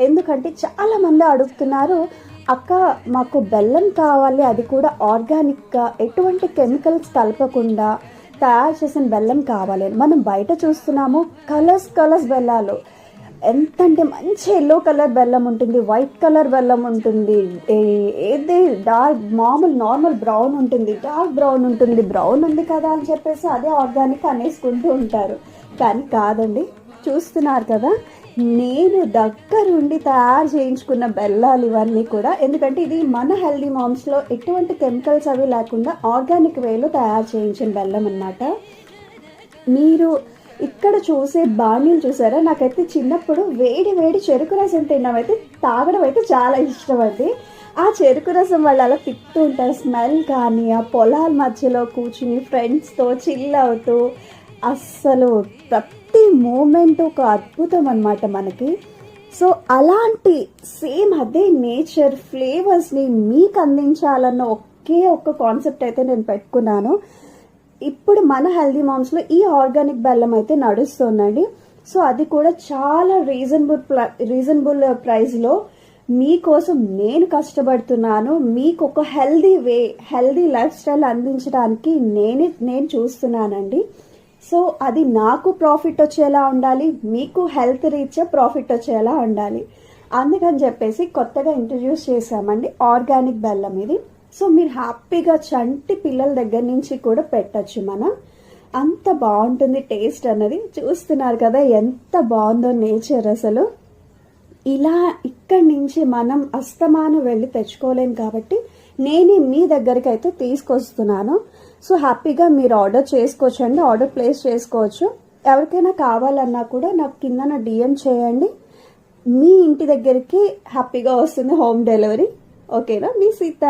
ఎందుకంటే చాలామంది అడుగుతున్నారు, అక్క మాకు బెల్లం కావాలి, అది కూడా ఆర్గానిక్గా ఎటువంటి కెమికల్స్ కలపకుండా తయారు చేసిన బెల్లం కావాలి. మనం బయట చూస్తున్నాము కలర్స్ బెల్లాలు, ఎంత అంటే మంచి ఎల్లో కలర్ బెల్లం ఉంటుంది, వైట్ కలర్ బెల్లం ఉంటుంది, ఏది నార్మల్ బ్రౌన్ ఉంటుంది, డార్క్ బ్రౌన్ ఉంటుంది. బ్రౌన్ ఉంది కదా అని చెప్పేసి అదే ఆర్గానిక్ అనేసుకుంటూ ఉంటారు. కానీ కాదండి, చూస్తున్నారు కదా, నేను దగ్గరుండి తయారు చేయించుకున్న బెల్లాలు ఇవన్నీ కూడా. ఎందుకంటే ఇది మన హెల్దీ మామ్స్లో ఎటువంటి కెమికల్స్ అవి లేకుండా ఆర్గానిక్ వేలో తయారు చేయించిన బెల్లం అన్నమాట. మీరు ఇక్కడ చూసే బాణీలు చూసారా, నాకైతే చిన్నప్పుడు వేడి చెరుకు రసం తినడం అయితే తాగడం అయితే చాలా ఇష్టం అండి. ఆ చెరుకు రసం వాళ్ళు అలా తిప్పుతూ ఉంటారు, స్మెల్ కానీ ఆ పొలాల మధ్యలో కూర్చుని ఫ్రెండ్స్తో చిల్ అవుతూ, అస్సలు ప్రతి మూమెంట్ ఒక అద్భుతం అన్నమాట మనకి. సో అలాంటి సేమ్ అదే నేచర్ ఫ్లేవర్స్ని మీకు అందించాలన్న ఒక్క కాన్సెప్ట్ అయితే నేను పెట్టుకున్నాను. ఇప్పుడు మన హెల్దీ మామ్స్లో ఈ ఆర్గానిక్ బెల్లం అయితే నడుస్తుందండి. సో అది కూడా చాలా రీజనబుల్ ప్రైస్లో మీకోసం నేను కష్టపడుతున్నాను. మీకు ఒక హెల్దీ లైఫ్ స్టైల్ అందించడానికి నేను చూస్తున్నానండి. సో అది నాకు ప్రాఫిట్ వచ్చేలా ఉండాలి, మీకు హెల్త్ రీత్యా ప్రాఫిట్ వచ్చేలా ఉండాలి. అందుకని చెప్పేసి కొత్తగా ఇంట్రడ్యూస్ చేసామండి ఆర్గానిక్ బెల్లం ఇది. సో మీరు హ్యాపీగా చంటి పిల్లల దగ్గర నుంచి కూడా పెట్టచ్చు. మనం అంత బాగుంటుంది టేస్ట్ అన్నది. చూస్తున్నారు కదా ఎంత బాగుందో నేచర్. అసలు ఇలా ఇక్కడి నుంచి మనం అస్తమానం వెళ్ళి తెచ్చుకోలేం కాబట్టి నేనే మీ దగ్గరికి అయితే తీసుకొస్తున్నాను. సో హ్యాపీగా మీరు ఆర్డర్ చేసుకోవచ్చు అండి, ఆర్డర్ ప్లేస్ చేసుకోవచ్చు. ఎవరికైనా కావాలన్నా కూడా నాకు కింద డిఎం చేయండి, మీ ఇంటి దగ్గరికి హ్యాపీగా వస్తుంది హోమ్ డెలివరీ. ఓకేనా? మీ సీత.